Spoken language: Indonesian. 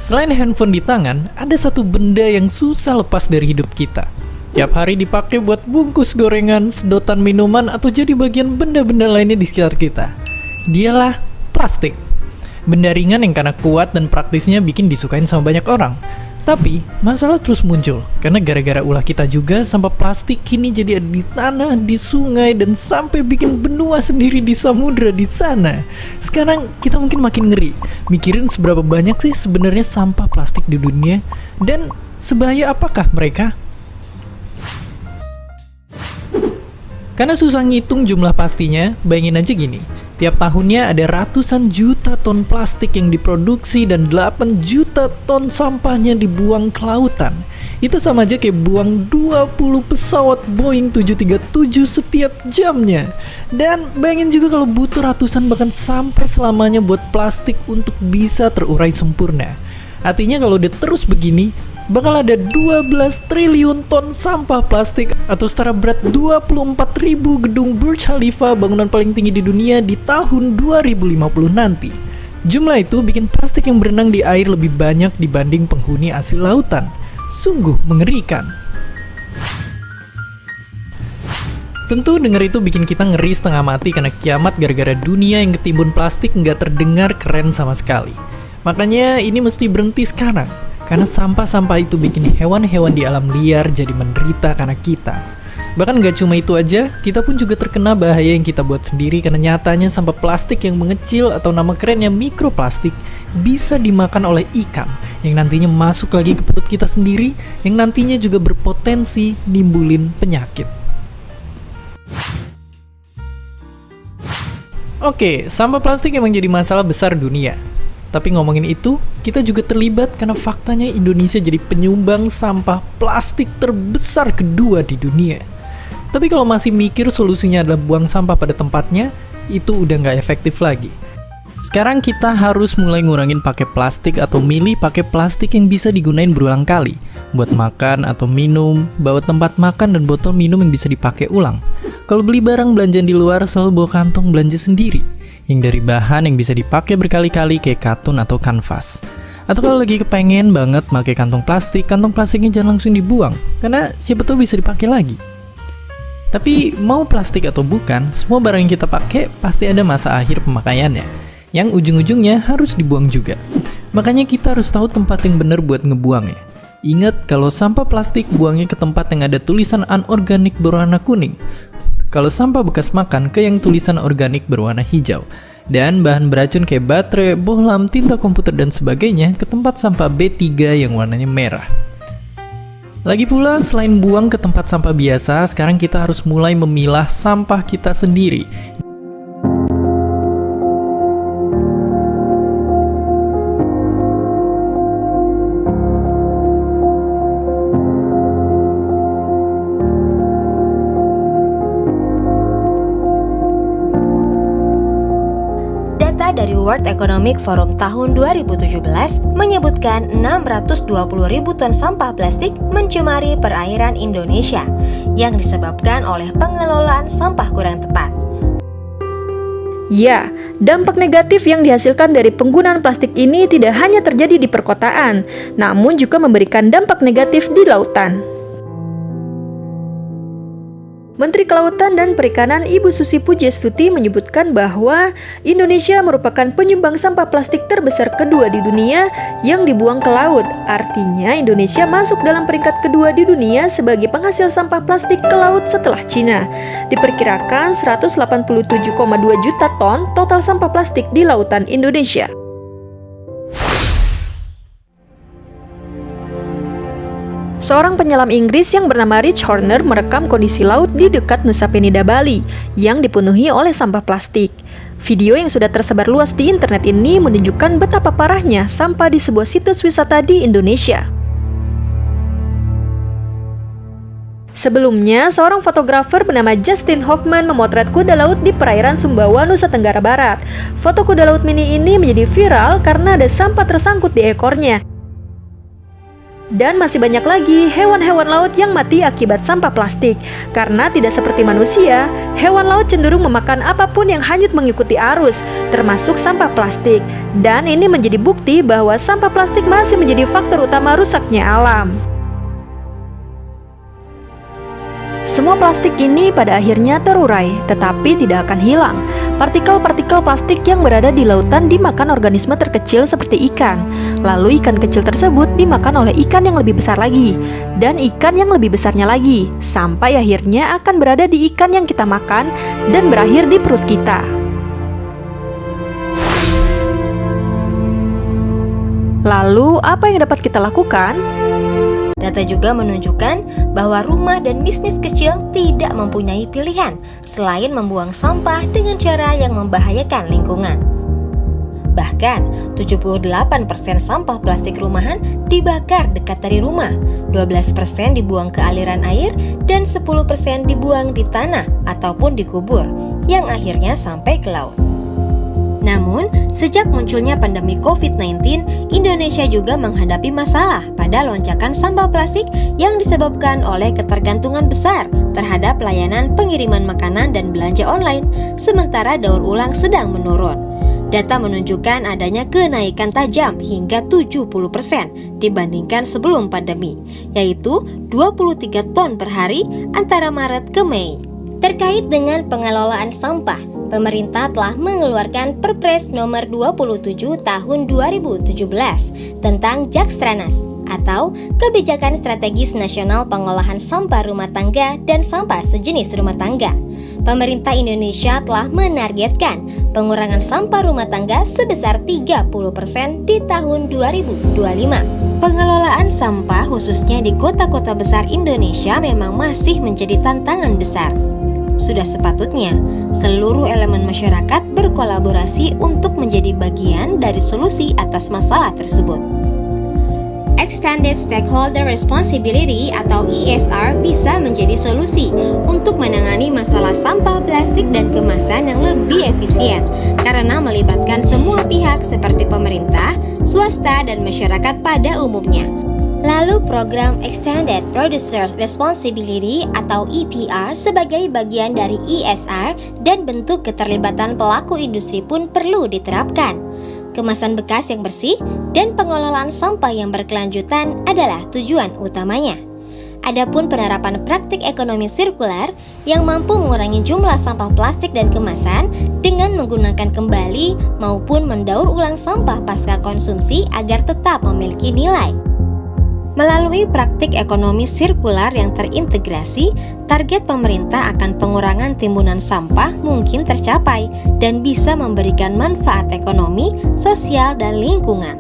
Selain handphone di tangan, ada satu benda yang susah lepas dari hidup kita. Tiap hari dipakai buat bungkus gorengan, sedotan minuman, atau jadi bagian benda-benda lainnya di sekitar kita. Dialah plastik. Benda ringan yang karena kuat dan praktisnya bikin disukain sama banyak orang. Tapi, masalah terus muncul, karena gara-gara ulah kita juga, sampah plastik kini jadi ada di tanah, di sungai, dan sampai bikin benua sendiri di samudra di sana. Sekarang, kita mungkin makin ngeri, mikirin seberapa banyak sih sebenarnya sampah plastik di dunia, dan sebahaya apakah mereka? Karena susah ngitung jumlah pastinya, bayangin aja gini. Tiap tahunnya ada ratusan juta ton plastik yang diproduksi dan 8 juta ton sampahnya dibuang ke lautan. Itu sama aja kayak buang 20 pesawat Boeing 737 setiap jamnya. Dan bayangin juga kalau butuh ratusan bahkan sampai selamanya buat plastik untuk bisa terurai sempurna. Artinya kalau dia terus begini, bakal ada 12 triliun ton sampah plastik atau setara berat 24.000 gedung Burj Khalifa, bangunan paling tinggi di dunia, di tahun 2050 nanti. Jumlah itu bikin plastik yang berenang di air lebih banyak dibanding penghuni asli lautan. Sungguh mengerikan. Tentu dengar itu bikin kita ngeri setengah mati karena kiamat gara-gara dunia yang ketimbun plastik nggak terdengar keren sama sekali. Makanya ini mesti berhenti sekarang. Karena sampah-sampah itu bikin hewan-hewan di alam liar jadi menderita karena kita. Bahkan gak cuma itu aja, kita pun juga terkena bahaya yang kita buat sendiri karena nyatanya sampah plastik yang mengecil atau nama kerennya mikroplastik bisa dimakan oleh ikan yang nantinya masuk lagi ke perut kita sendiri, yang nantinya juga berpotensi nimbulin penyakit. Oke, sampah plastik emang jadi masalah besar dunia. Tapi ngomongin itu, kita juga terlibat karena faktanya Indonesia jadi penyumbang sampah plastik terbesar kedua di dunia. Tapi kalau masih mikir solusinya adalah buang sampah pada tempatnya, itu udah nggak efektif lagi. Sekarang kita harus mulai ngurangin pakai plastik atau milih pakai plastik yang bisa digunain berulang kali. Buat makan atau minum, bawa tempat makan dan botol minum yang bisa dipakai ulang. Kalau beli barang belanjaan di luar, selalu bawa kantong belanja sendiri yang dari bahan yang bisa dipakai berkali-kali kayak katun atau kanvas. Atau kalau lagi kepengen banget pakai kantong plastiknya jangan langsung dibuang, karena siapa tahu bisa dipakai lagi. Tapi mau plastik atau bukan, semua barang yang kita pakai pasti ada masa akhir pemakaiannya, yang ujung-ujungnya harus dibuang juga. Makanya kita harus tahu tempat yang benar buat ngebuangnya. Ingat kalau sampah plastik buangnya ke tempat yang ada tulisan anorganik berwarna kuning. Kalau sampah bekas makan ke yang tulisan organik berwarna hijau. Dan bahan beracun kayak baterai, bohlam, tinta komputer dan sebagainya ke tempat sampah B3 yang warnanya merah. Lagi pula, selain buang ke tempat sampah biasa, sekarang kita harus mulai memilah sampah kita sendiri. Dari World Economic Forum tahun 2017 menyebutkan 620.000 ton sampah plastik mencemari perairan Indonesia yang disebabkan oleh pengelolaan sampah kurang tepat. Ya, dampak negatif yang dihasilkan dari penggunaan plastik ini tidak hanya terjadi di perkotaan, namun juga memberikan dampak negatif di lautan. Menteri Kelautan dan Perikanan Ibu Susi Pujiastuti menyebutkan bahwa Indonesia merupakan penyumbang sampah plastik terbesar kedua di dunia yang dibuang ke laut. Artinya Indonesia masuk dalam peringkat kedua di dunia sebagai penghasil sampah plastik ke laut setelah Cina. Diperkirakan 187,2 juta ton total sampah plastik di lautan Indonesia. Seorang penyelam Inggris yang bernama Rich Horner merekam kondisi laut di dekat Nusa Penida, Bali yang dipenuhi oleh sampah plastik. Video yang sudah tersebar luas di internet ini menunjukkan betapa parahnya sampah di sebuah situs wisata di Indonesia. Sebelumnya, seorang fotografer bernama Justin Hoffman memotret kuda laut di perairan Sumbawa, Nusa Tenggara Barat. Foto kuda laut mini ini menjadi viral karena ada sampah tersangkut di ekornya. Dan masih banyak lagi hewan-hewan laut yang mati akibat sampah plastik. Karena tidak seperti manusia, hewan laut cenderung memakan apapun yang hanyut mengikuti arus, termasuk sampah plastik. Dan ini menjadi bukti bahwa sampah plastik masih menjadi faktor utama rusaknya alam. Semua plastik ini pada akhirnya terurai, tetapi tidak akan hilang. Partikel-partikel plastik yang berada di lautan dimakan organisme terkecil seperti ikan. Lalu ikan kecil tersebut dimakan oleh ikan yang lebih besar lagi, dan ikan yang lebih besarnya lagi, sampai akhirnya akan berada di ikan yang kita makan dan berakhir di perut kita. Lalu, apa yang dapat kita lakukan? Data juga menunjukkan bahwa rumah dan bisnis kecil tidak mempunyai pilihan selain membuang sampah dengan cara yang membahayakan lingkungan. Bahkan, 78% sampah plastik rumahan dibakar dekat dari rumah, 12% dibuang ke aliran air, dan 10% dibuang di tanah ataupun dikubur, yang akhirnya sampai ke laut. Namun, sejak munculnya pandemi COVID-19, Indonesia juga menghadapi masalah pada lonjakan sampah plastik yang disebabkan oleh ketergantungan besar terhadap layanan pengiriman makanan dan belanja online, sementara daur ulang sedang menurun. Data menunjukkan adanya kenaikan tajam hingga 70% dibandingkan sebelum pandemi, yaitu 23 ton per hari antara Maret ke Mei. Terkait dengan pengelolaan sampah, pemerintah telah mengeluarkan Perpres nomor 27 tahun 2017 tentang Jakstranas atau Kebijakan Strategis Nasional Pengolahan Sampah Rumah Tangga dan Sampah Sejenis Rumah Tangga. Pemerintah Indonesia telah menargetkan pengurangan sampah rumah tangga sebesar 30% di tahun 2025. Pengelolaan sampah khususnya di kota-kota besar Indonesia memang masih menjadi tantangan besar. Sudah sepatutnya seluruh elemen masyarakat berkolaborasi untuk menjadi bagian dari solusi atas masalah tersebut. Extended Stakeholder Responsibility atau ESR bisa menjadi solusi untuk menangani masalah sampah plastik dan kemasan yang lebih efisien karena melibatkan semua pihak seperti pemerintah, swasta, dan masyarakat pada umumnya. Lalu program Extended Producer Responsibility atau EPR sebagai bagian dari ESR dan bentuk keterlibatan pelaku industri pun perlu diterapkan. Kemasan bekas yang bersih dan pengelolaan sampah yang berkelanjutan adalah tujuan utamanya. Adapun penerapan praktik ekonomi sirkular yang mampu mengurangi jumlah sampah plastik dan kemasan dengan menggunakan kembali maupun mendaur ulang sampah pasca konsumsi agar tetap memiliki nilai. Melalui praktik ekonomi sirkular yang terintegrasi, target pemerintah akan pengurangan timbunan sampah mungkin tercapai dan bisa memberikan manfaat ekonomi, sosial, dan lingkungan.